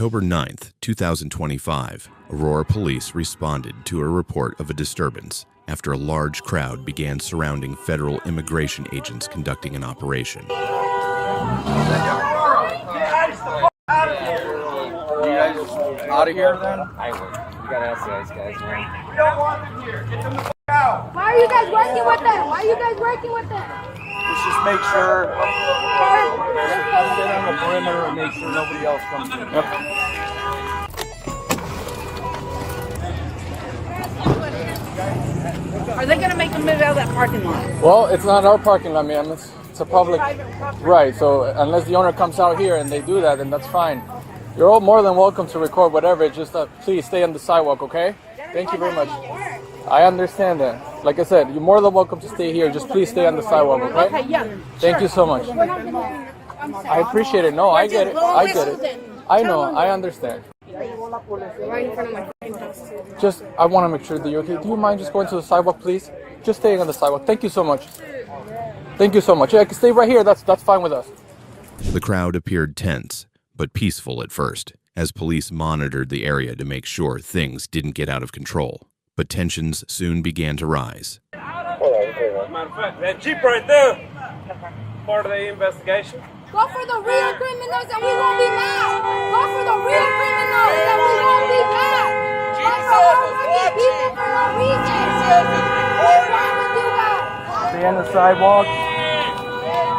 October 9th, 2025, Aurora police responded to a report of a disturbance after a large crowd began surrounding federal immigration agents conducting an operation. You guys out of here then? I would. You gotta ask the ICE guys, man. We don't want them here. Get them the f*** out. Why are you guys working with them? Why are you guys working with them? Let's just make sure. Sit on the perimeter and make sure nobody else comes in. Yep. Are they going to make them move out of that parking lot? Well, it's not our parking lot, ma'am. It's a public. Right. So unless the owner comes out here and they do that, then that's fine. You're all more than welcome to record whatever. Just please stay on the sidewalk, okay? Thank you very much. I understand that. Like I said, you're more than welcome to stay here. Just please stay on the sidewalk, okay? Okay, yeah. Thank you so much. I appreciate it. No, I get it. I get it. I know. I understand. Right in front of my fucking house. Just, I want to make sure that you're okay. Do you mind just going to the sidewalk, please? Just staying on the sidewalk. Thank you so much. Thank you so much. Yeah, I can stay right here. That's fine with us. The crowd appeared tense, but peaceful at first, as police monitored the area to make sure things didn't get out of control. But tensions soon began to rise. Matter of fact, that Jeep right there, part of the investigation. Go for the real criminals and we won't be mad. Go for the real criminals and we won't be mad. Go for people for no reason. What's wrong with you guys? Stay on the sidewalk.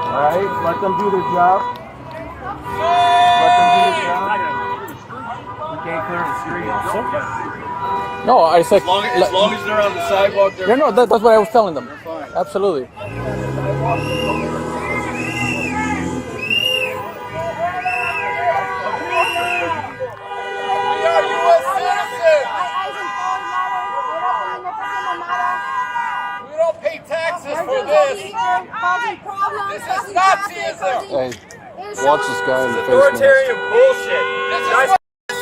Alright, let them do their job. Let them do their job. We can't clear the street. No, I said... As long as they're on the sidewalk, they're... No, that's what I was telling them. Fine. Absolutely. This is Nazism. Hey, watch this guy in the face. Authoritarian bullshit. This is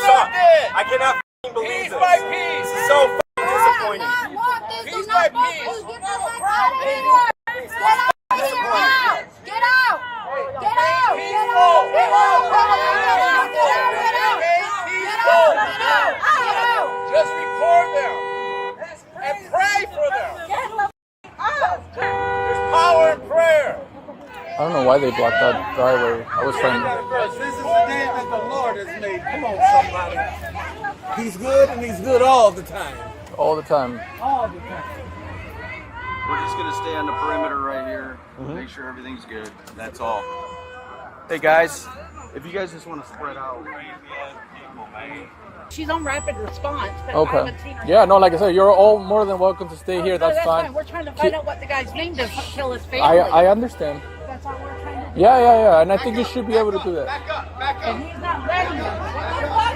suck. I cannot believe this. Piece by piece. It's so disappointing. Piece by piece. Get out of here. Get out. Get out. Get out. Get out. Just record them and pray for them. There's power in prayer. I don't know why they blocked that driveway. I was trying to... This is the day that the Lord has made. Come on, somebody. He's good and he's good all the time. All the time. All the time. We're just going to stay on the perimeter right here. Make sure everything's good. That's all. Hey guys, if you guys just want to spread out. She's on rapid response, but I Okay. haven't seen her. Yeah, no, like I said, you're all more than welcome to stay here. No, That's fine. We're trying to find out what the guy's name to kill his family. I understand. That's all we're trying to do. Yeah. And I think you should be able to do that. Back up. Back up. And he's not ready.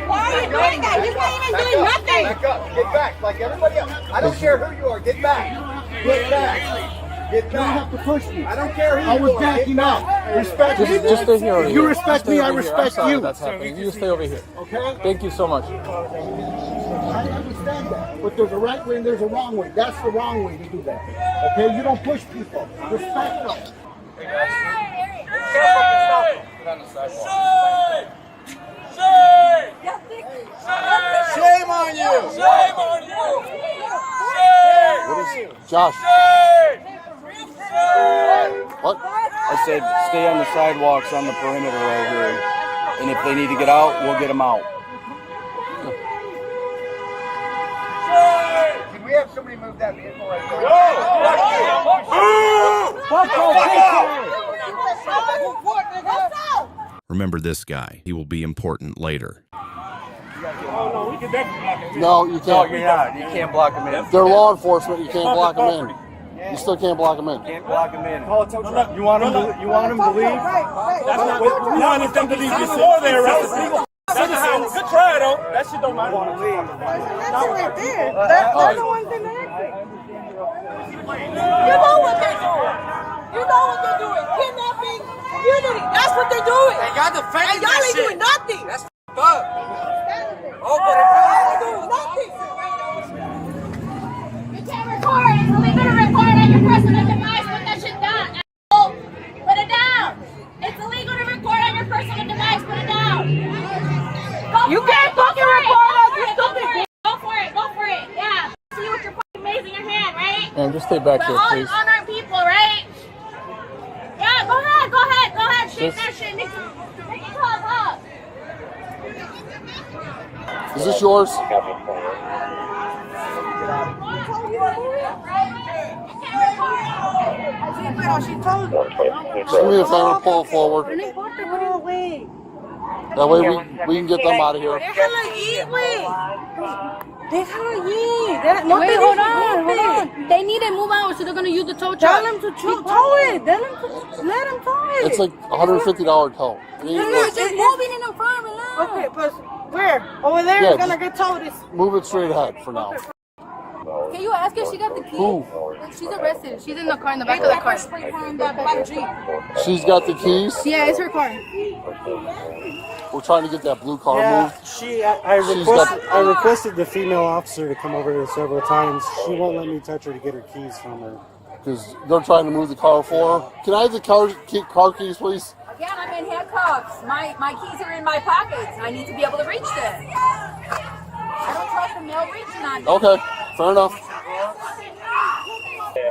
Why are you doing that? He's not even doing nothing. Back up. Get back like everybody else. I don't care who you are. Get back. Get back. Get back. You don't have to push me. I don't care who you are. I was backing up. Respect me. Just stay here over here. You respect me, I Stay over here. I'm respect sorry you. That's happening. You just stay over here. Okay? Thank you so much. I understand that. But there's a right way and there's a wrong way. That's the wrong way to do that. Okay? You don't push people. Respect them. Shame on you! Shame on you! Shame! Josh. What? I said stay on the sidewalks on the perimeter right here. And if they need to get out, we'll get them out. Can we have somebody move that vehicle right there? Remember this guy. He will be important later. No, you No, can't. you're not. You can't block them in. They're law enforcement. You can't block them in. You still can't block them in. Can't block them in. You want them to leave? We wanted them to leave before they arrested people. Good try, though. That shit don't matter. Right there. That's the one thing You know what they're doing. You know what they're doing. Kidnapping, community. That's what they're doing. And y'all defending And y'all ain't doing nothing. That's f***ed up. Oh, but Y'all ain't doing nothing. You can't record. It's illegal to record on your personal device. Put that shit down, asshole. Put it down. It's illegal to record on your personal device. Put it down. You ma'am. Just stay back here, please. On our people, right? Yeah, go ahead. Shake that shit. Make it call up. Is this yours? Give me a favor, pull forward. That way we can get them out of here. Wait, hold on. They need to move out, so they're gonna use the tow truck. Tell them to tow it. Let them tow it. It's like $150 tow. They're just moving in the front, relax. Okay, but where? Over there? Yeah, It's gonna get towed. Move it straight ahead for now. Can you ask if she got the keys? Who? She's arrested. She's in the car, in the back of the car. She's got the keys. Yeah, it's her car. We're trying to get that blue car moved. I requested the female officer to come over here several times. She won't let me touch her to get her keys from her. Because they're trying to move the car for her. Can I have the car keys, please? Again, I'm in handcuffs. My keys are in my pockets. I need to be able to reach them. I don't trust the male reaching on me. Okay, fair enough.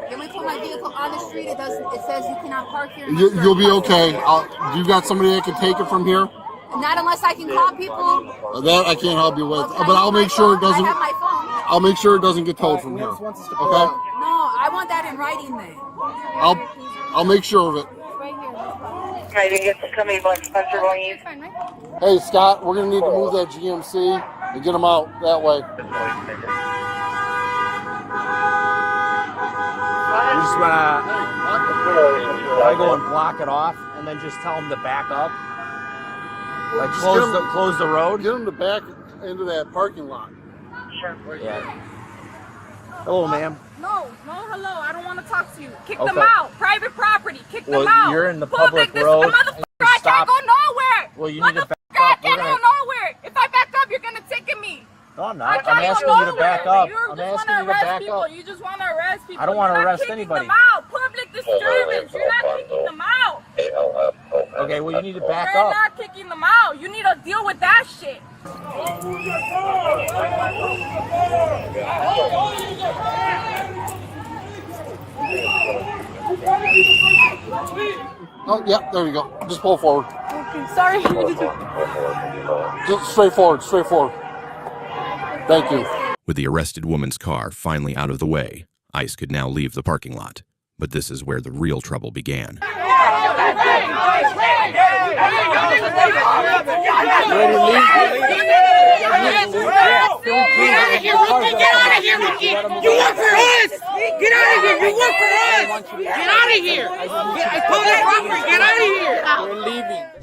Can we put my vehicle on the street? It says you cannot park here. You'll be okay. You got somebody that can take it from here? Not unless I can call people. That I can't help you with, but I'll make sure it doesn't. I have my phone. I'll make sure it doesn't get towed from here. Okay? No, I want that in writing then. I'll make sure of it. Right here. Hey Scott, we're gonna need to move that GMC and get them out that way. You just wanna go and block it off, and then just tell them to back up. Like close the road. Get them to back into that parking lot. Sure. Yeah. Hello, ma'am. No, hello. I don't want to talk to you. Kick them out. Private property. Kick them Well, out. you're in the public road. I can't go nowhere. Well, you need to back I up. can't go nowhere. If I back up, you're gonna ticket me. No, I'm not. I'm asking you to back up. I'm asking you to back up. You just want to arrest people. I don't want to arrest You're not anybody. kicking them out. Public disturbance. You're not kicking them out. Okay, well, you need to back You're up. not kicking them out. You need to deal with that shit. Oh, yeah, there you go. Just pull forward. Okay, sorry. Just straight forward. Thank you. With the arrested woman's car finally out of the way, ICE could now leave the parking lot. But this is where the real trouble began.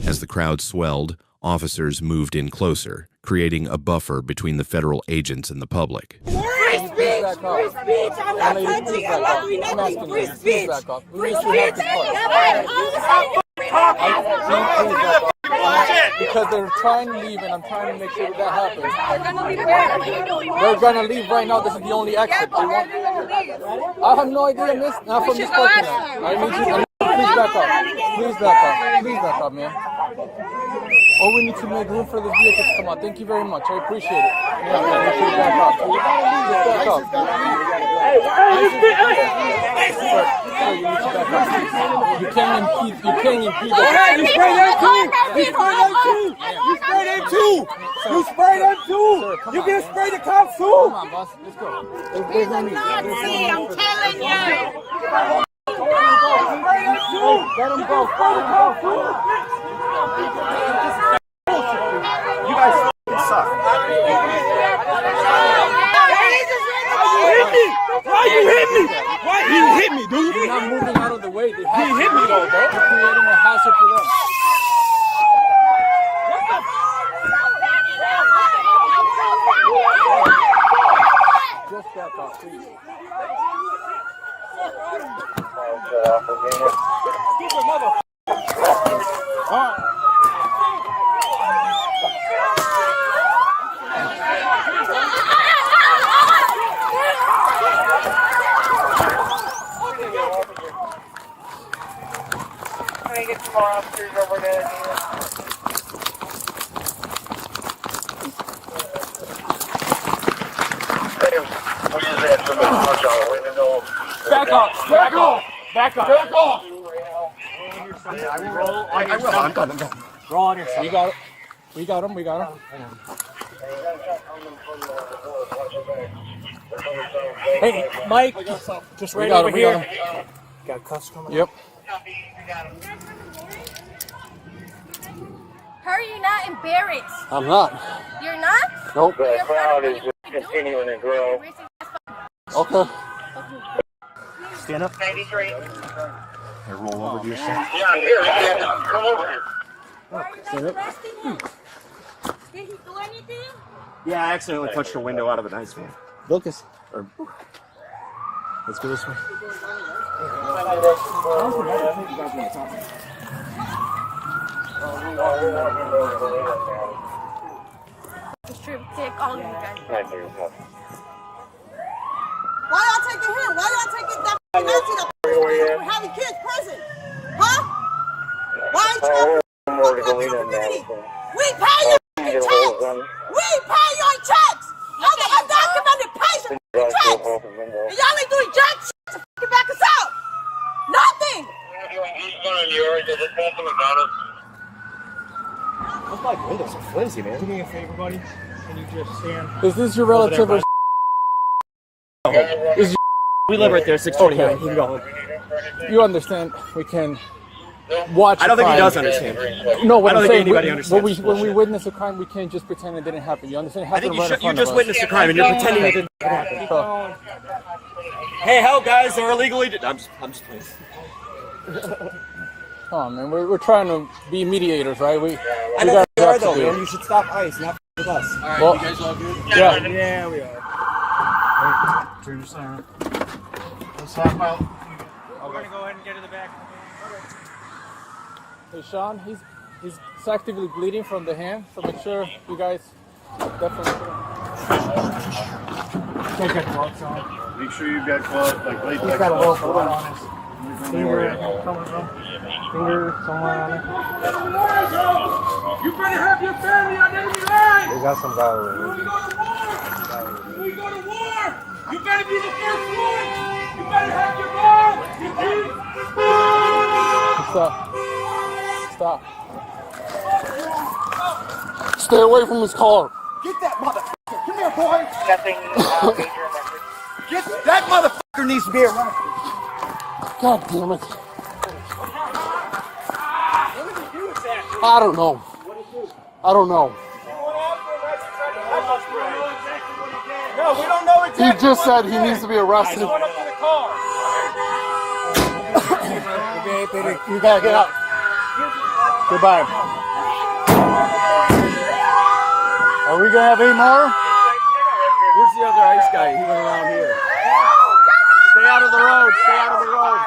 As the crowd swelled, officers moved in closer, creating a buffer between the federal agents and the public. Free speech! Free speech! I'm not touching. I'm not doing nothing. Free speech! Free speech! Because they're trying to leave, and I'm trying to make sure that happens. They're gonna leave right now. This is the only exit. I have no idea, miss. Not from this parking lot. I need you. Please back up. Please back up, man. Oh, we need to make room for the vehicle to come out. Thank you very much. I appreciate it. Yeah, man, please back up. Please back up. Sir, you need to back up. You can't impede. You spray them too. Sir, You can spray the cops too. Come on, boss. Let's go. There's no need. I'm telling you. Let him go. You guys suck. Why you hit me, dude? You're not moving out of the way. He hit me though, bro. You're creating a hazard for them. Just back up, please. Can I get some more officers over there? What is that? Somebody punch out the window. Back off. Back off. Back off. Back off. I'm done. Roll on your side. We got it. We got him. We got him. Hey, Mike, just right over here. Got cuffs coming. Yep. How are you not embarrassed? I'm not. You're not? Nope. The crowd is continuing to grow. Okay. Stand up. 93. Hey, roll over to your side. Yeah, I'm here. Yeah, come over here. Stand up. Did he do anything? Yeah, I accidentally punched a window out of an ice one. Lucas. Let's go this way. It's true. Take all of you guys. Why y'all taking him? Why y'all taking that Nazi that we're having kids present? Huh? Why ain't you community? We pay your checks. We pay your checks. Undocumented patient checks. And y'all ain't doing jack shit to fucking back us out. Nothing. Those like windows are flimsy, man. Do me a favor, buddy. Can you just stand? Is this your relative or? We live right there, 649. You can go. You understand? We can watch. I don't think he crime. does understand. No, what I don't I'm think saying, anybody understands. when we witness a crime, we can't just pretend it didn't happen. You understand? It I think happened you right in front just of us. witnessed a crime and you're pretending it didn't happen. So, Hey, hell, guys, they're illegally. I'm just playing. come on, man. We're trying to be mediators, right? We I know got they are, jobs to though, do. man. You should stop ICE, not with us. All right, Well, you guys all good? Yeah. Yeah, we are. Turn your sign. Let's hop out. We're going to go ahead and get to the back. Hey, Sean, he's actively bleeding from the hand, so make sure you guys definitely. Take that gloves on. Make sure you've got gloves, like latex. He's got a little blood on his finger somewhere on it. You better have your family on enemy line. We got some guy over here. When we go to war, you better be the first one. You better have your mom. Stop. Stay away from his car. Get that motherfucker. Come here, boy. Nothing Get that motherfucker needs to be arrested. God damn it. I don't know. No, we don't know exactly. He just said he needs to be arrested. He went up to the car. You gotta get out. Goodbye. Are we gonna have any more? Where's the other ice guy? He went around here. Stay out of the road. Stay out of the road.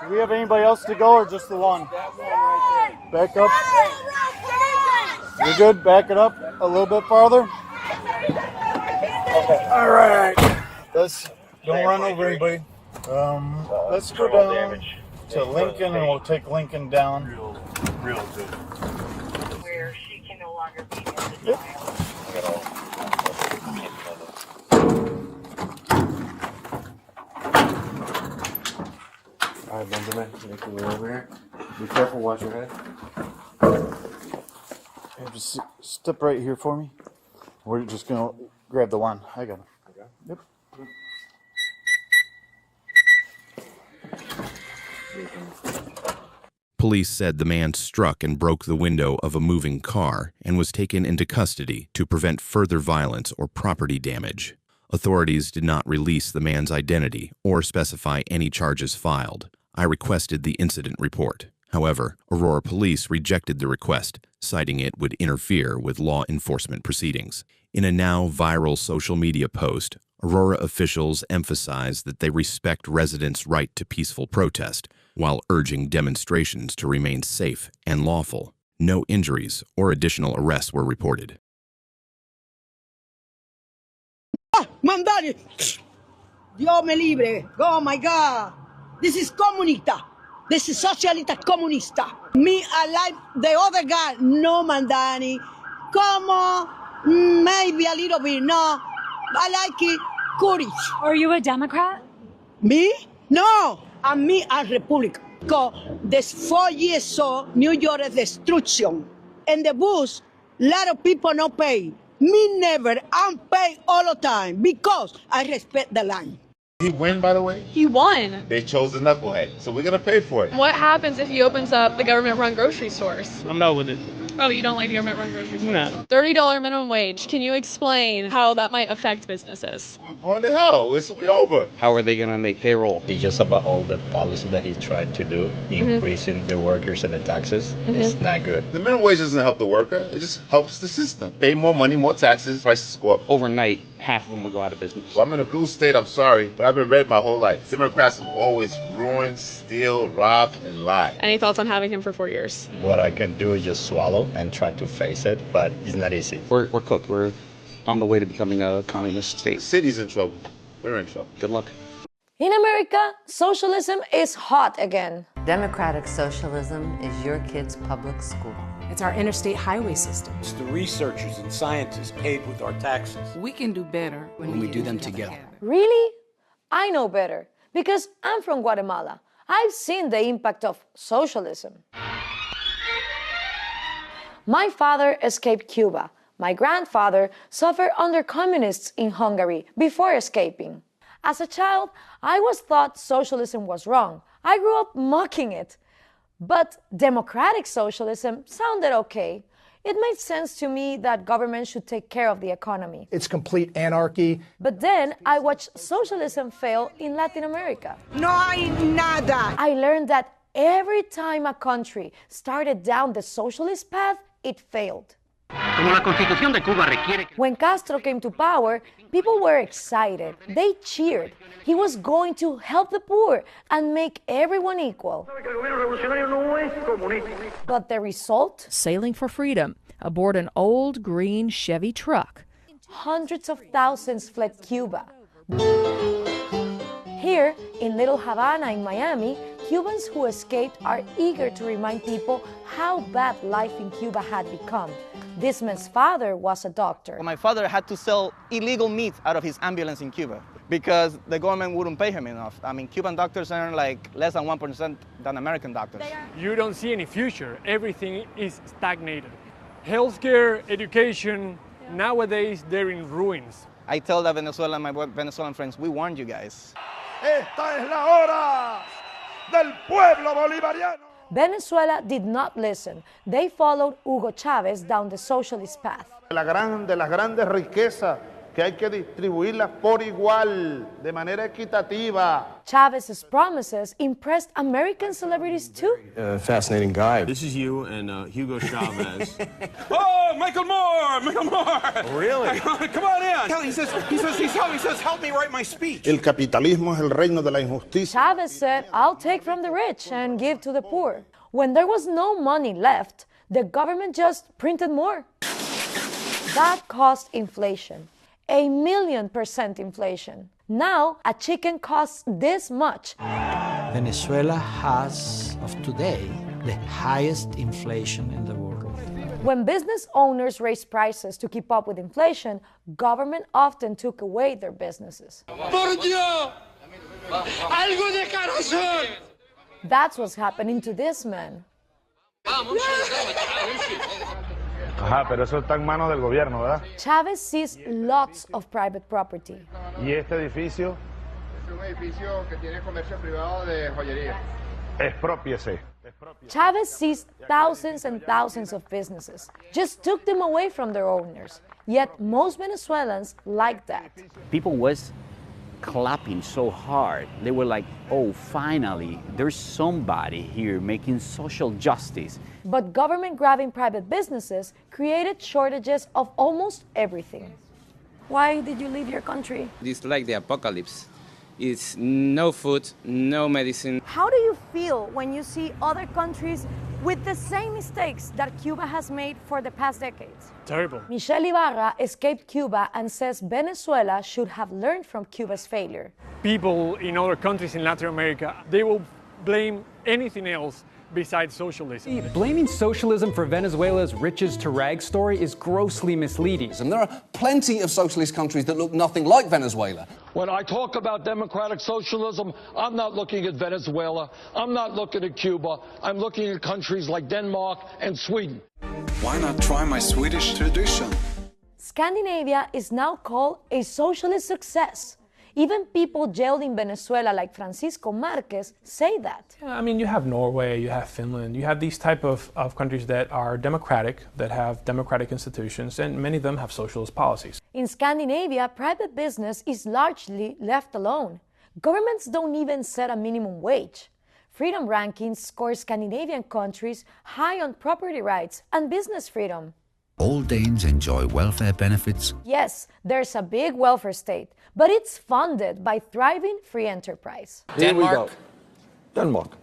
Do we have anybody else to go or just the one? Back up. You're good? Back it up a little bit farther. All right. Don't run over anybody. Let's go down to Lincoln and we'll take Lincoln down. Real good. where she can no longer be in the Yep. Alright, Benjamin, make your way over here. Be careful, watch your head. Hey, just step right here for me. We're just gonna grab the one. I got him. Okay. Yep. Police said the man struck and broke the window of a moving car and was taken into custody to prevent further violence or property damage. Authorities did not release the man's identity or specify any charges filed. I requested the incident report. However, Aurora Police rejected the request, citing it would interfere with law enforcement proceedings. In a now viral social media post, Aurora officials emphasized that they respect residents' right to peaceful protest, while urging demonstrations to remain safe and lawful. No injuries or additional arrests were reported. Mamdani! Dios me libre. Oh my God. This is comunista. This is socialista comunista. Me, I like the other guy. No, Mamdani. ¿Cómo Maybe a little bit, no. I like it, courage. Are you a Democrat? Me? No, I'm Republican. Because there's 4 years so New York is destruction. And the bus, a lot of people not pay. Me never, I'm paid all the time because I respect the line. He win, by the way? He won. They chose the knucklehead, so we're gonna pay for it. What happens if he opens up the government-run grocery stores? I'm not with it. Oh, you don't like the government-run grocery stores? No. $30 minimum wage. Can you explain how that might affect businesses? What the hell? It's over. How are they going to make payroll? It's just about all the policies that he tried to do, increasing the workers and the taxes. It's not good. The minimum wage doesn't help the worker. It just helps the system. Pay more money, more taxes, prices go up. Overnight, half of them will go out of business. Well, I'm in a blue state, I'm sorry, but I've been red my whole life. Democrats have always ruined, steal, rob, and lie. Any thoughts on having him for 4 years? What I can do is just swallow and try to face it, but it's not easy. We're cooked. We're on the way to becoming a communist state. The city's in trouble. We're in trouble. Good luck. In America, socialism is hot again. Democratic socialism is your kid's public school. It's our interstate highway system. It's the researchers and scientists paid with our taxes. We can do better when we do them together. Really? I know better because I'm from Guatemala. I've seen the impact of socialism. My father escaped Cuba. My grandfather suffered under communists in Hungary before escaping. As a child, I was taught socialism was wrong. I grew up mocking it. But democratic socialism sounded okay. It made sense to me that government should take care of the economy. It's complete anarchy. But then I watched socialism fail in Latin America. No hay nada. I learned that every time a country started down the socialist path, it failed. When Castro came to power, people were excited. They cheered. He was going to help the poor and make everyone equal. But the result? Sailing for freedom aboard an old green Chevy truck. Hundreds of thousands fled Cuba. Here, in Little Havana in Miami, Cubans who escaped are eager to remind people how bad life in Cuba had become. This man's father was a doctor. My father had to sell illegal meat out of his ambulance in Cuba because the government wouldn't pay him enough. I mean, Cuban doctors earn like less than 1% than American doctors. You don't see any future. Everything is stagnated. Healthcare, education, nowadays they're in ruins. I tell the Venezuelan, my Venezuelan friends, we warned you guys. Esta es la hora del pueblo bolivariano. Venezuela did not listen. They followed Hugo Chávez down the socialist path. De las grandes riquezas que hay que distribuirlas por igual, de manera equitativa. Chávez's promises impressed American celebrities too. Fascinating guy. This is you and Hugo Chavez. Oh, Michael Moore! Michael Moore! Really? Come on in. He says, help me write my speech. El capitalismo es el reino de la injusticia. Chávez said, I'll take from the rich and give to the poor. When there was no money left, the government just printed more. That caused inflation. 1,000,000% inflation. Now, a chicken costs this much. Venezuela has, of today, the highest inflation in the world. When business owners raised prices to keep up with inflation, government often took away their businesses. Por Dios! Algo de corazón! That's what's happening to this man. Ajá, pero eso está en manos del gobierno, ¿verdad? Chávez sees lots of private property. ¿Y este edificio? Es un edificio que tiene comercio privado de joyería. Exprópiese. Chávez sees thousands and thousands of businesses, just took them away from their owners. Yet most Venezuelans like that. People was clapping so hard. They were like, oh, finally, there's somebody here making social justice. But government grabbing private businesses created shortages of almost everything. Why did you leave your country? It's like the apocalypse. It's no food, no medicine. How do you feel when you see other countries with the same mistakes that Cuba has made for the past decades? Terrible. Michelle Ibarra escaped Cuba and says Venezuela should have learned from Cuba's failure. People in other countries in Latin America, they will blame anything else besides socialism. Blaming socialism for Venezuela's riches to rags story is grossly misleading. And there are plenty of socialist countries that look nothing like Venezuela. When I talk about democratic socialism, I'm not looking at Venezuela. I'm not looking at Cuba. I'm looking at countries like Denmark and Sweden. Why not try my Swedish tradition? Scandinavia is now called a socialist success. Even people jailed in Venezuela like Francisco Marquez say that. Yeah, I mean, you have Norway, you have Finland, you have these type of countries that are democratic, that have democratic institutions, and many of them have socialist policies. In Scandinavia, private business is largely left alone. Governments don't even set a minimum wage. Freedom rankings score Scandinavian countries high on property rights and business freedom. All Danes enjoy welfare benefits. Yes, there's a big welfare state, but it's funded by thriving free enterprise. Denmark.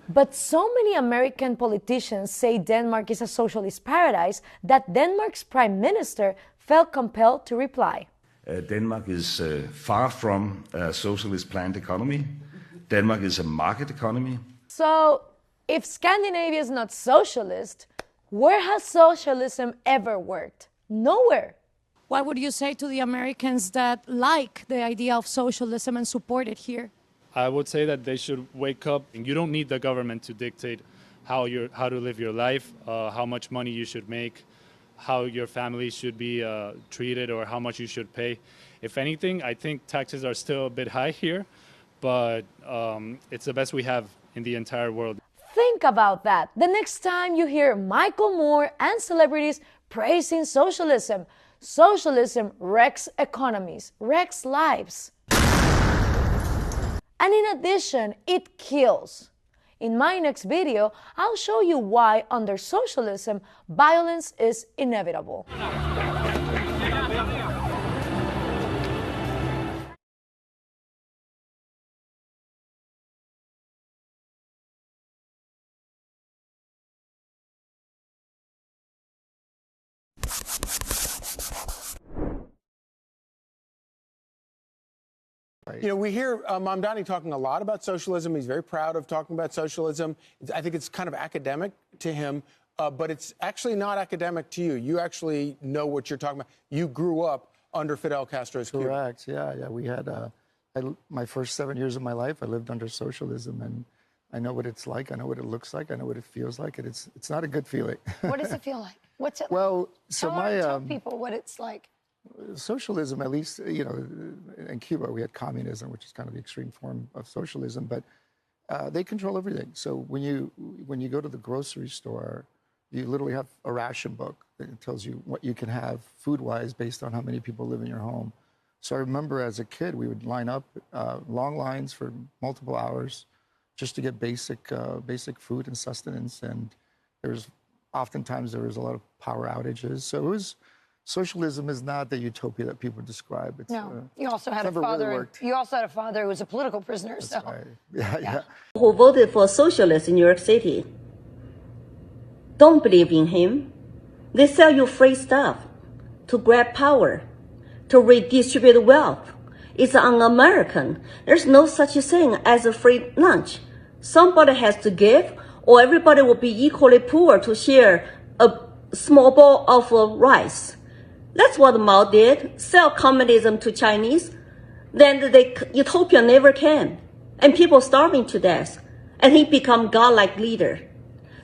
But so many American politicians say Denmark is a socialist paradise that Denmark's prime minister felt compelled to reply. Denmark is far from a socialist planned economy. Denmark is a market economy. So, if Scandinavia is not socialist, where has socialism ever worked? Nowhere. What would you say to the Americans that like the idea of socialism and support it here? I would say that they should wake up. You don't need the government to dictate how to live your life, how much money you should make, how your family should be treated, or how much you should pay. If anything, I think taxes are still a bit high here, but it's the best we have in the entire world. Think about that the next time you hear Michael Moore and celebrities praising socialism. Socialism wrecks economies, wrecks lives. And in addition, it kills. In my next video, I'll show you why under socialism, violence is inevitable. You know, we hear Mamdani talking a lot about socialism. He's very proud of talking about socialism. I think it's kind of academic to him, but it's actually not academic to you. You actually know what you're talking about. You grew up under Fidel Castro's Cuba. Correct. Yeah. We had my first 7 years of my life, I lived under socialism, and I know what it's like. I know what it looks like. I know what it feels like. And it's not a good feeling. What does it feel like? What's it well, like? So tell people what it's like. Socialism, at least, you know, in Cuba, we had communism, which is kind of the extreme form of socialism, but they control everything. So when you go to the grocery store, you literally have a ration book that tells you what you can have food-wise based on how many people live in your home. So I remember as a kid, we would line up long lines for multiple hours just to get basic food and sustenance. And oftentimes there was a lot of power outages. So it was. Socialism is not the utopia that people describe. It's, no, you also had a father. Really you also had a father who was a political prisoner. That's so, right. Yeah. Who voted for socialists in New York City? Don't believe in him. They sell you free stuff to grab power, to redistribute wealth. It's un-American. There's no such thing as a free lunch. Somebody has to give, or everybody will be equally poor to share a small bowl of rice. That's what Mao did, sell communism to Chinese. Then the utopia never came, and people starving to death, and he become godlike leader.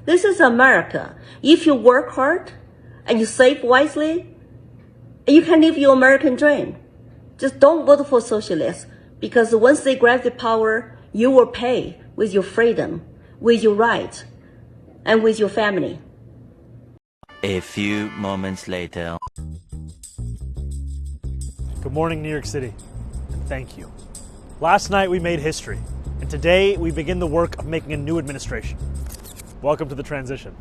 This is America. If you work hard and you save wisely, you can live your American dream. Just don't vote for socialists, because once they grab the power, you will pay with your freedom, with your right, and with your family. A few moments later. Good morning, New York City, and thank you. Last night we made history, and today we begin the work of making a new administration. Welcome to the transition.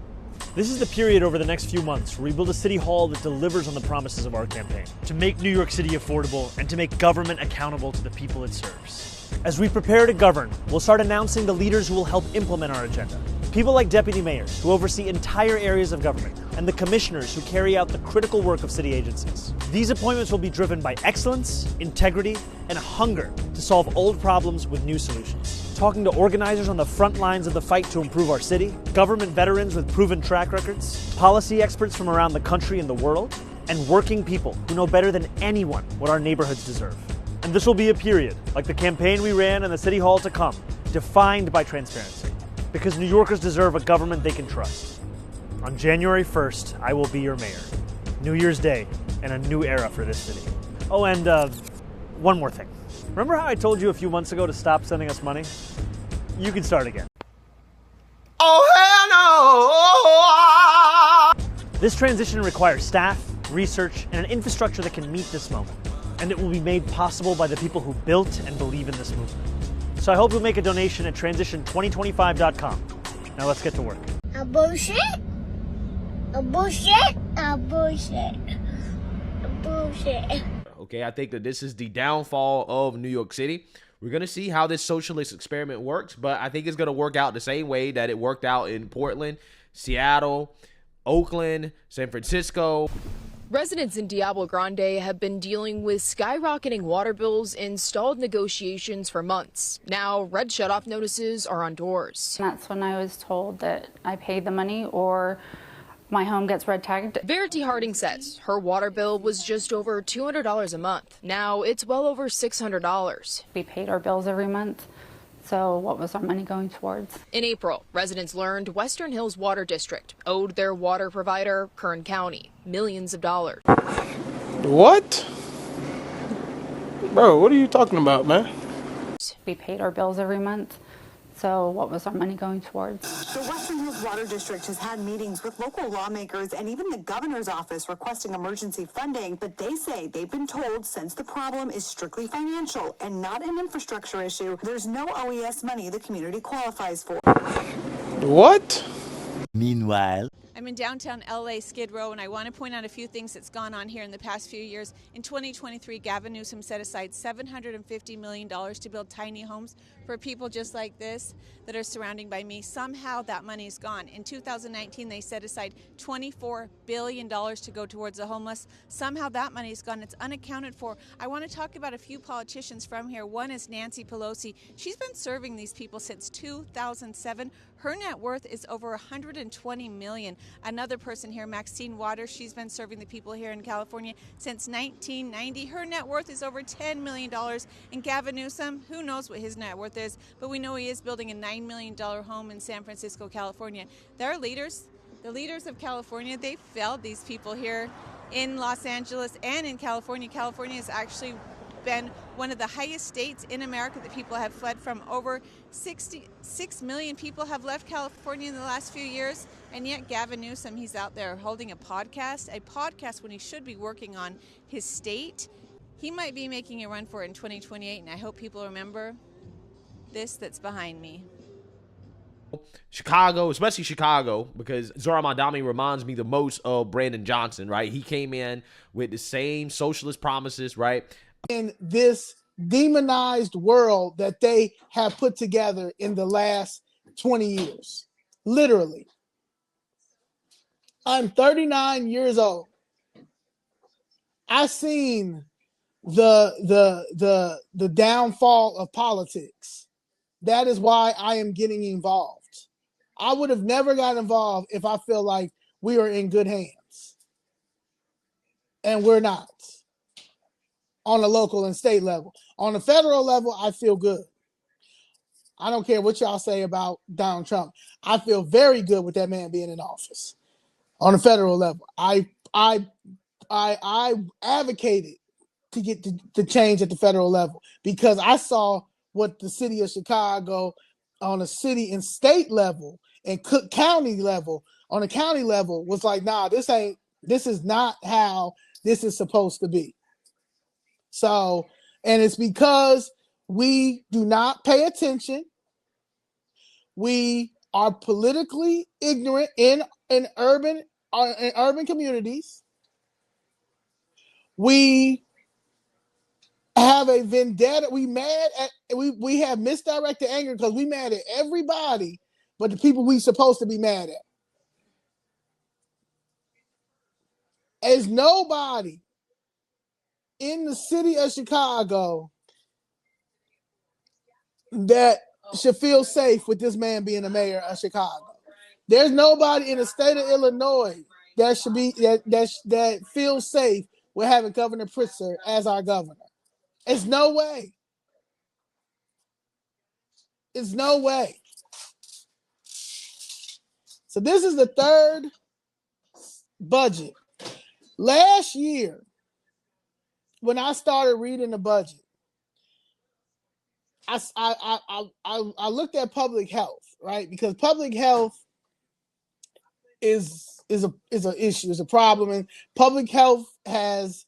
This is the period over the next few months where we build a city hall that delivers on the promises of our campaign, to make New York City affordable and to make government accountable to the people it serves. As we prepare to govern, we'll start announcing the leaders who will help implement our agenda. People like deputy mayors who oversee entire areas of government, and the commissioners who carry out the critical work of city agencies. These appointments will be driven by excellence, integrity, and a hunger to solve old problems with new solutions. talking to organizers on the front lines of the fight to improve our city, government veterans with proven track records, policy experts from around the country and the world, and working people who know better than anyone what our neighborhoods deserve. And this will be a period, like the campaign we ran and the city hall to come, defined by transparency, because New Yorkers deserve a government they can trust. On January 1st, I will be your mayor. New Year's Day and a new era for this city. Oh, and one more thing. Remember how I told you a few months ago to stop sending us money? You can start again. Oh, hell no! This transition requires staff, research, and an infrastructure that can meet this moment. And it will be made possible by the people who built and believe in this movement. So I hope you'll make a donation at transition2025.com. Now let's get to work. A bullshit? A bullshit? A bullshit? A bullshit. Okay, I think that this is the downfall of New York City. We're going to see how this socialist experiment works, but I think it's going to work out the same way that it worked out in Portland, Seattle, Oakland, San Francisco. Residents in Diablo Grande have been dealing with skyrocketing water bills and stalled negotiations for months. Now, red shutoff notices are on doors. That's when I was told that I paid the money or my home gets red tagged. Verity Harding says her water bill was just over $200 a month. Now it's well over $600. We paid our bills every month. So what was our money going towards? In April, residents learned Western Hills Water District owed their water provider, Kern County, millions of dollars. What? Bro, what are you talking about, man? We paid our bills every month. So what was our money going towards? The Western Hills Water District has had meetings with local lawmakers and even the governor's office requesting emergency funding, but they say they've been told since the problem is strictly financial and not an infrastructure issue, there's no OES money the community qualifies for. What? Meanwhile, I'm in downtown LA, Skid Row, and I want to point out a few things that's gone on here in the past few years. In 2023, Gavin Newsom set aside $750 million to build tiny homes for people just like this that are surrounding by me. Somehow that money's gone. In 2019, they set aside $24 billion to go towards the homeless. Somehow that money's gone. It's unaccounted for. I want to talk about a few politicians from here. One is Nancy Pelosi. She's been serving these people since 2007. Her net worth is over $120 million. Another person here, Maxine Waters, she's been serving the people here in California since 1990. Her net worth is over $10 million. And Gavin Newsom, who knows what his net worth is, but we know he is building a $9 million home in San Francisco, California. Their leaders, the leaders of California, they failed these people here in Los Angeles and in California. California has actually been one of the highest states in America that people have fled from. Over 66 million people have left California in the last few years, and yet Gavin Newsom, he's out there holding a podcast when he should be working on his state. He might be making a run for it in 2028, and I hope people remember this that's behind me. Chicago, especially Chicago, because Zohran Mamdani reminds me the most of Brandon Johnson, right? He came in with the same socialist promises, right? In this demonized world that they have put together in the last 20 years. Literally. I'm 39 years old. I've seen the downfall of politics. That is why I am getting involved. I would have never got involved if I feel like we are in good hands. And we're not. On the local and state level. On the federal level, I feel good. I don't care what y'all say about Donald Trump. I feel very good with that man being in office. On the federal level, I advocated to get the change at the federal level because I saw what the city of Chicago on a city and state level and Cook County level, on a county level, was like, nah, this is not how this is supposed to be. So, and it's because we do not pay attention. We are politically ignorant in urban communities. We have a vendetta. We have misdirected anger because we mad at everybody but the people we supposed to be mad at. There's nobody in the city of Chicago that should feel safe with this man being the mayor of Chicago. There's nobody in the state of Illinois that should be that feels safe with having Governor Pritzker as our governor. It's no way. It's no way. So this is the third budget. Last year, when I started reading the budget, I looked at public health, right? Because public health is an issue, is a problem, and public health has.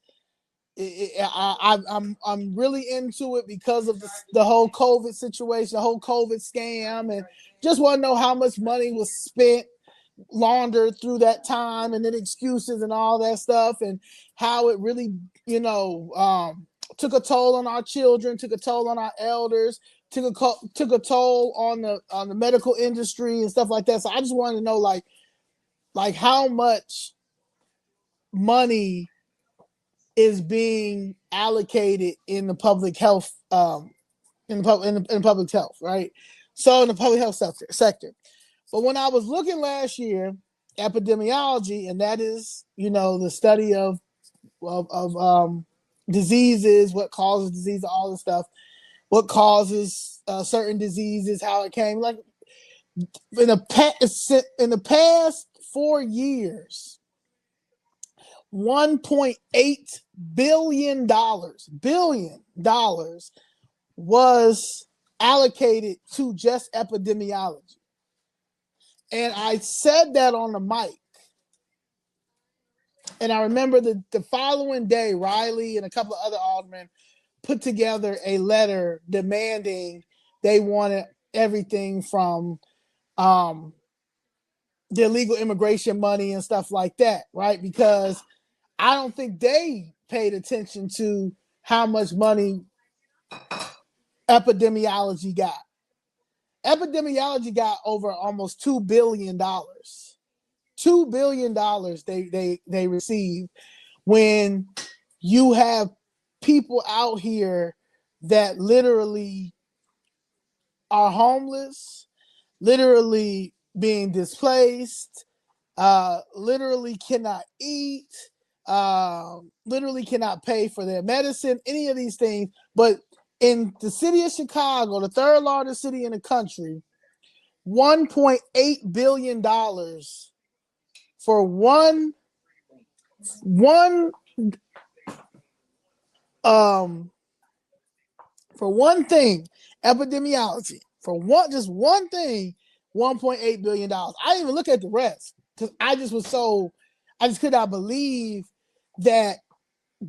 I'm really into it because of the whole COVID situation, the whole COVID scam, and just want to know how much money was spent, laundered through that time, and then excuses and all that stuff, and how it really, took a toll on our children, took a toll on our elders, took a toll on the medical industry and stuff like that. So I just wanted to know, like how much money is being allocated in the public health, in public health, right? So in the public health sector. But when I was looking last year, epidemiology, and that is, the study of diseases, what causes disease, all this stuff, what causes certain diseases, how it came. Like in the past 4 years, $1.8 billion was allocated to just epidemiology. And I said that on the mic. And I remember the following day, Riley and a couple of other aldermen put together a letter demanding they wanted everything from the illegal immigration money and stuff like that, right? Because I don't think they paid attention to how much money epidemiology got. Epidemiology got over almost $2 billion. $2 billion they received, when you have people out here that literally are homeless, literally being displaced, literally cannot eat, literally cannot pay for their medicine, any of these things. But in the city of Chicago, the third largest city in the country, $1.8 billion for one thing, epidemiology, for one thing, $1.8 billion. I didn't even look at the rest because I just could not believe that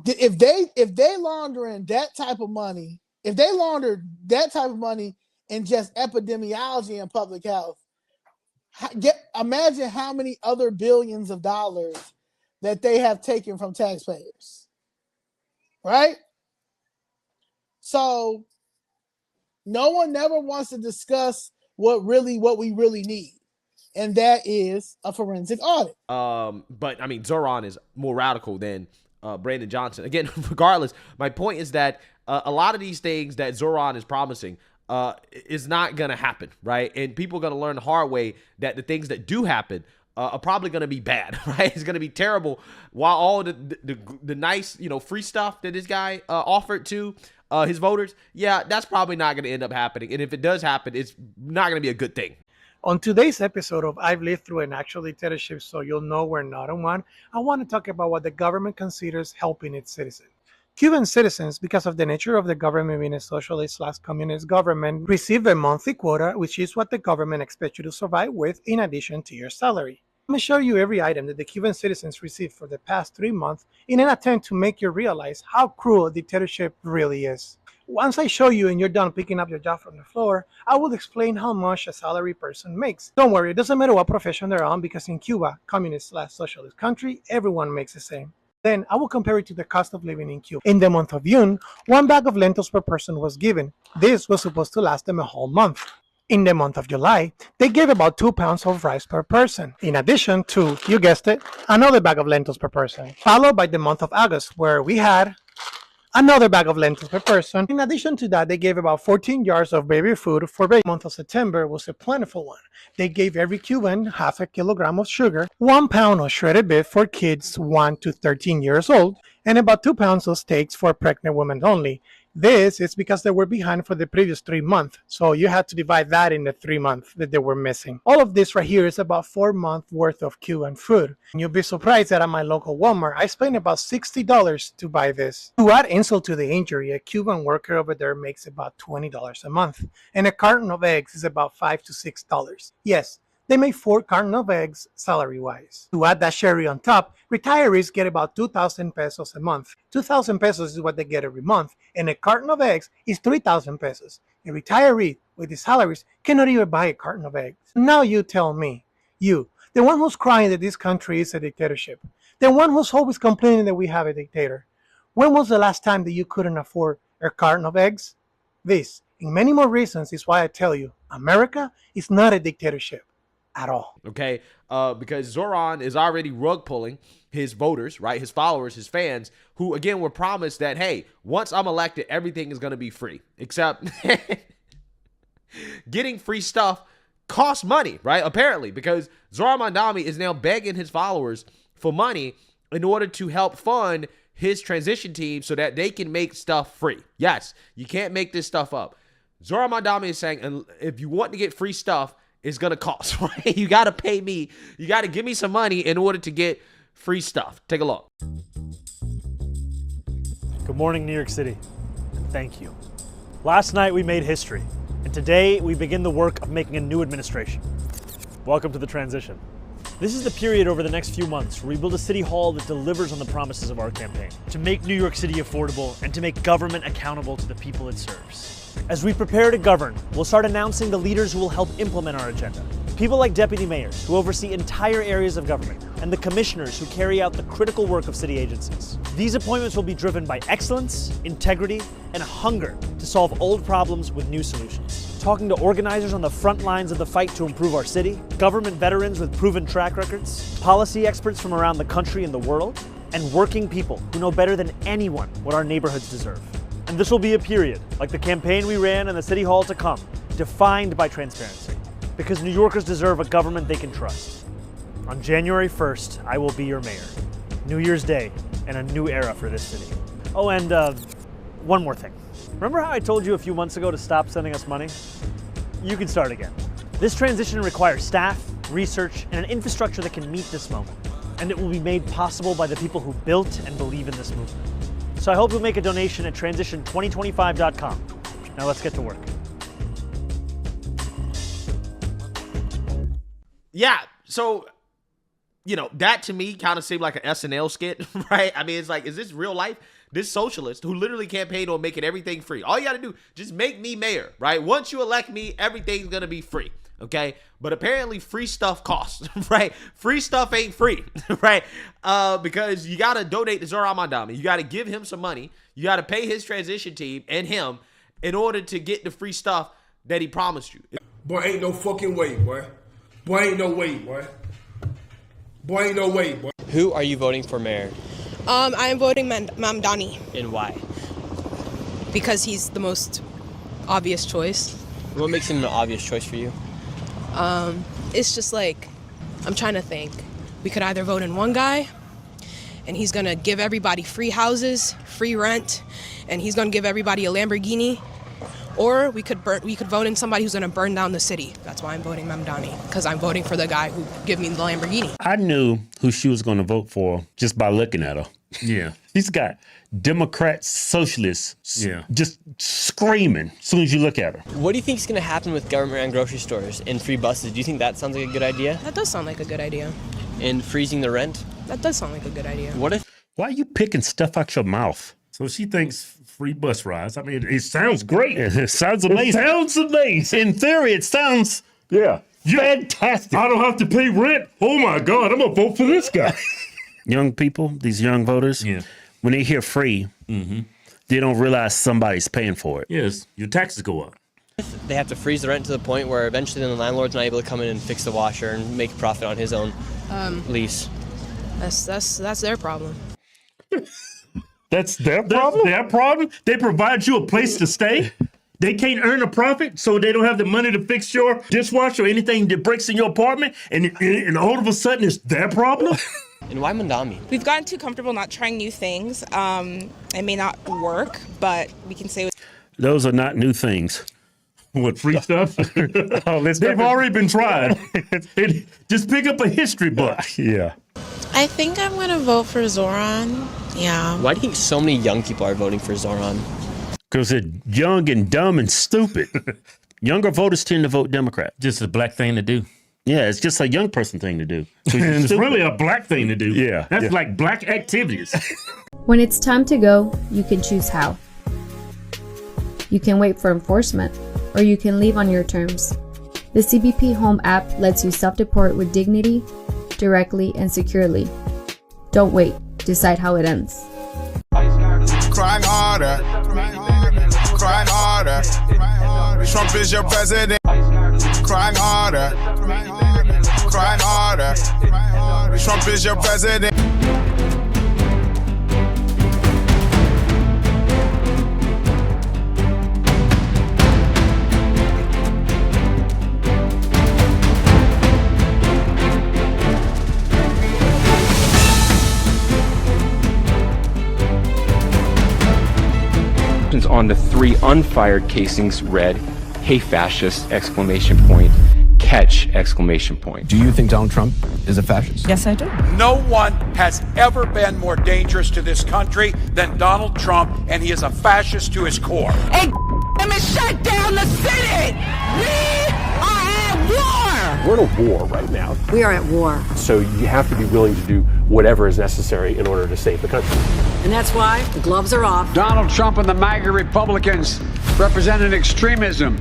if they laundering that type of money, if they laundered that type of money in just epidemiology and public health, imagine how many other billions of dollars that they have taken from taxpayers, right? So no one never wants to discuss what we really need, and that is a forensic audit. But I mean, Zoran is more radical than Brandon Johnson. Again, regardless, my point is that a lot of these things that Zoran is promising is not going to happen, right? And people are going to learn the hard way that the things that do happen are probably going to be bad, right? It's going to be terrible. While all the nice, free stuff that this guy offered to his voters, yeah, that's probably not going to end up happening. And if it does happen, it's not going to be a good thing. On today's episode of I've Lived Through an Actual Dictatorship, so you'll know we're not on one, I want to talk about what the government considers helping its citizens. Cuban citizens, because of the nature of the government being a socialist/communist government, receive a monthly quota, which is what the government expects you to survive with in addition to your salary. Let me show you every item that the Cuban citizens received for the past 3 months in an attempt to make you realize how cruel a dictatorship really is. Once I show you and you're done picking up your job from the floor, I will explain how much a salary person makes. Don't worry, it doesn't matter what profession they're on, because in Cuba, communist/socialist country, everyone makes the same. Then I will compare it to the cost of living in Cuba. In the month of June, 1 bag of lentils per person was given. This was supposed to last them a whole month. In the month of July, they gave about 2 pounds of rice per person, in addition to, you guessed it, another bag of lentils per person. Followed by the month of August, where we had another bag of lentils per person. In addition to that, they gave about 14 jars of baby food for the month of September was a plentiful one. They gave every Cuban half a kilogram of sugar, 1 pound of shredded beef for kids 1 to 13 years old, and about 2 pounds of steaks for pregnant women only. This is because they were behind for the previous 3 months, so you had to divide that in the 3 months that they were missing. All of this right here is about 4 months worth of Cuban food. And you'll be surprised that at my local Walmart, I spent about $60 to buy this. To add insult to the injury, a Cuban worker over there makes about $20 a month, and a carton of eggs is about $5 to $6. Yes, they make 4 cartons of eggs salary-wise. To add that cherry on top, retirees get about 2,000 pesos a month. 2,000 pesos is what they get every month, and a carton of eggs is 3,000 pesos. A retiree with his salaries cannot even buy a carton of eggs. Now you tell me, you, the one who's crying that this country is a dictatorship, the one who's always complaining that we have a dictator, when was the last time that you couldn't afford a carton of eggs? This, and many more reasons, is why I tell you, America is not a dictatorship. At all. Okay, because Zoran is already rug pulling his voters, right? His followers, his fans, who again were promised that, hey, once I'm elected, everything is going to be free. Except getting free stuff costs money, right? Apparently, because Zoran Mamdani is now begging his followers for money in order to help fund his transition team so that they can make stuff free. Yes, you can't make this stuff up. Zoran Mamdani is saying, if you want to get free stuff, it's going to cost, right? You got to pay me. You got to give me some money in order to get free stuff. Take a look. Good morning, New York City. Thank you. Last night we made history, and today we begin the work of making a new administration. Welcome to the transition. This is the period over the next few months where we build a city hall that delivers on the promises of our campaign, to make New York City affordable and to make government accountable to the people it serves. As we prepare to govern, we'll start announcing the leaders who will help implement our agenda. People like deputy mayors who oversee entire areas of government and the commissioners who carry out the critical work of city agencies. These appointments will be driven by excellence, integrity, and a hunger to solve old problems with new solutions. Talking to organizers on the front lines of the fight to improve our city, government veterans with proven track records, policy experts from around the country and the world, and working people who know better than anyone what our neighborhoods deserve. And this will be a period, like the campaign we ran and the city hall to come, defined by transparency. Because New Yorkers deserve a government they can trust. On January 1st, I will be your mayor. New Year's Day, and a new era for this city. Oh, and one more thing. Remember how I told you a few months ago to stop sending us money? You can start again. This transition requires staff, research, and an infrastructure that can meet this moment. And it will be made possible by the people who built and believe in this movement. So I hope you'll make a donation at transition2025.com. Now let's get to work. Yeah, so, you know, that to me kind of seemed like an SNL skit, right? I mean, it's like, is this real life? This socialist who literally campaigned on making everything free. All you got to do, just make me mayor, right? Once you elect me, everything's going to be free, okay? But apparently free stuff costs, right? Free stuff ain't free, right? Because you got to donate to Zoran Mamdani. You got to give him some money. You got to pay his transition team and him in order to get the free stuff that he promised you. Boy, ain't no fucking way, boy. Boy, ain't no way, boy. Boy, ain't no way, boy. Who are you voting for mayor? I am voting Mamdani. And why? Because he's the most obvious choice. What makes him an obvious choice for you? It's just like, I'm trying to think. We could either vote in one guy, and he's gonna give everybody free houses, free rent, and he's gonna give everybody a Lamborghini. Or we could vote in somebody who's gonna burn down the city. That's why I'm voting Mamdani, because I'm voting for the guy who give me the Lamborghini. I knew who she was gonna vote for just by looking at her. Yeah. She's got Democrats, socialists, Yeah. just screaming as soon as you look at her. What do you think is going to happen with government-run grocery stores and free buses? Do you think that sounds like a good idea? That does sound like a good idea. And freezing the rent? That does sound like a good idea. What if... Why are you picking stuff out your mouth? So she thinks free bus rides. I mean, it sounds great. It sounds amazing. It sounds amazing. In theory, it sounds fantastic. I don't have to pay rent. Oh my God, I'm gonna vote for this guy. Young people, these young voters, when they hear free, they don't realize somebody's paying for it. Yes, your taxes go up. They have to freeze the rent to the point where eventually then the landlord's not able to come in and fix the washer and make a profit on his own lease. That's their problem. That's their problem? That's their problem? They provide you a place to stay? They can't earn a profit, so they don't have the money to fix your dishwasher or anything that breaks in your apartment, and all of a sudden it's their problem? And why Mamdani? We've gotten too comfortable not trying new things. It may not work, but we can say... Those are not new things. What, free stuff? They've already been tried. Just pick up a history book. Yeah. I think I'm going to vote for Zoran. Yeah. Why do you think so many young people are voting for Zoran? Because they're young and dumb and stupid. Younger voters tend to vote Democrat. Just a black thing to do. Yeah, it's just a young person thing to do. And it's really a black thing to do. Yeah. That's like black activities. When it's time to go, you can choose how. You can wait for enforcement, or you can leave on your terms. The CBP Home app lets you self-deport with dignity, directly and securely. Don't wait. Decide how it ends. Crying harder. Crying harder. Trump is your president. Crying harder. Crying harder. Trump is your president. On the 3 unfired casings read, "Hey fascist!" ! Catch! ! Do you think Donald Trump is a fascist? Yes, I do. No one has ever been more dangerous to this country than Donald Trump, and he is a fascist to his core. Hey, let me shut down the city! We are at war! We're in a war right now. We are at war. So you have to be willing to do whatever is necessary in order to save the country. And that's why the gloves are off. Donald Trump and the MAGA Republicans represent an extremism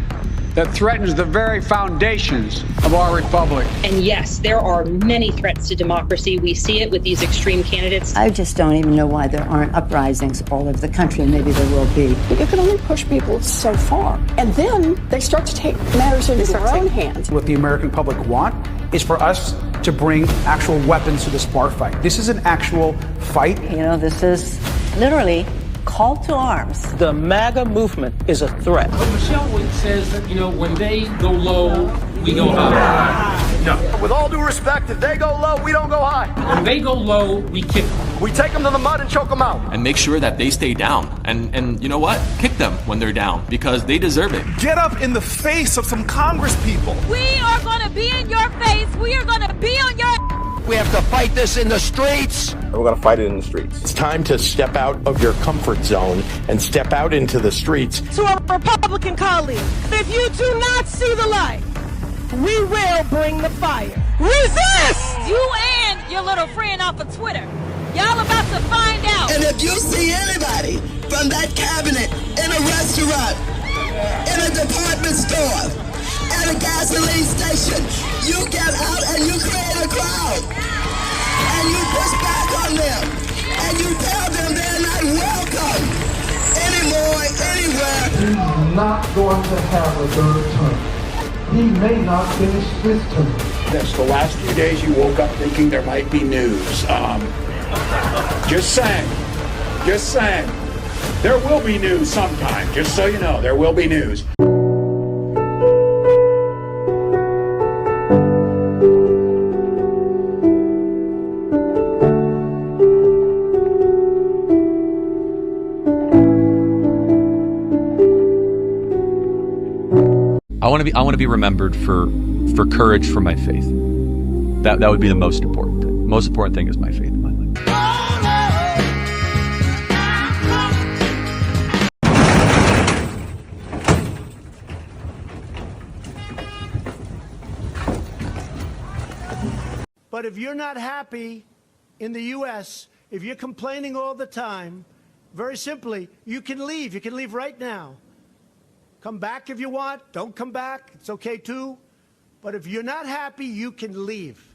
that threatens the very foundations of our republic. And yes, there are many threats to democracy. We see it with these extreme candidates. I just don't even know why there aren't uprisings all over the country, and maybe there will be. You can only push people so far. And then they start to take matters into their own hands. What the American public want is for us to bring actual weapons to this bar fight. This is an actual fight. You know, this is literally call to arms. The MAGA movement is a threat. But Michelle says that, when they go low, we go high. No. With all due respect, if they go low, we don't go high. When they go low, we kick them. We take them to the mud and choke them out. And make sure that they stay down. And you know what? Kick them when they're down, because they deserve it. Get up in the face of some Congress people. We are going to be in your face. We are going to be on your... We have to fight this in the streets. And we're going to fight it in the streets. It's time to step out of your comfort zone and step out into the streets. To our Republican colleagues, if you do not see the light, we will bring the fire. Resist! You and your little friend off of Twitter. Y'all about to find out. And if you see anybody from that cabinet in a restaurant, in a department store, at a gasoline station, you get out and you create a crowd. And you push back on them. And you tell them they're not welcome anymore, anywhere. He's not going to have a third term. He may not finish this term. That's the last few days you woke up thinking there might be news. Just saying. Just saying. There will be news sometime. Just so you know, there will be news. I want to be remembered for courage for my faith. That would be the most important thing. Most important thing is my faith in my life. But if you're not happy in the U.S., if you're complaining all the time, very simply, you can leave. You can leave right now. Come back if you want. Don't come back. It's okay too. But if you're not happy, you can leave.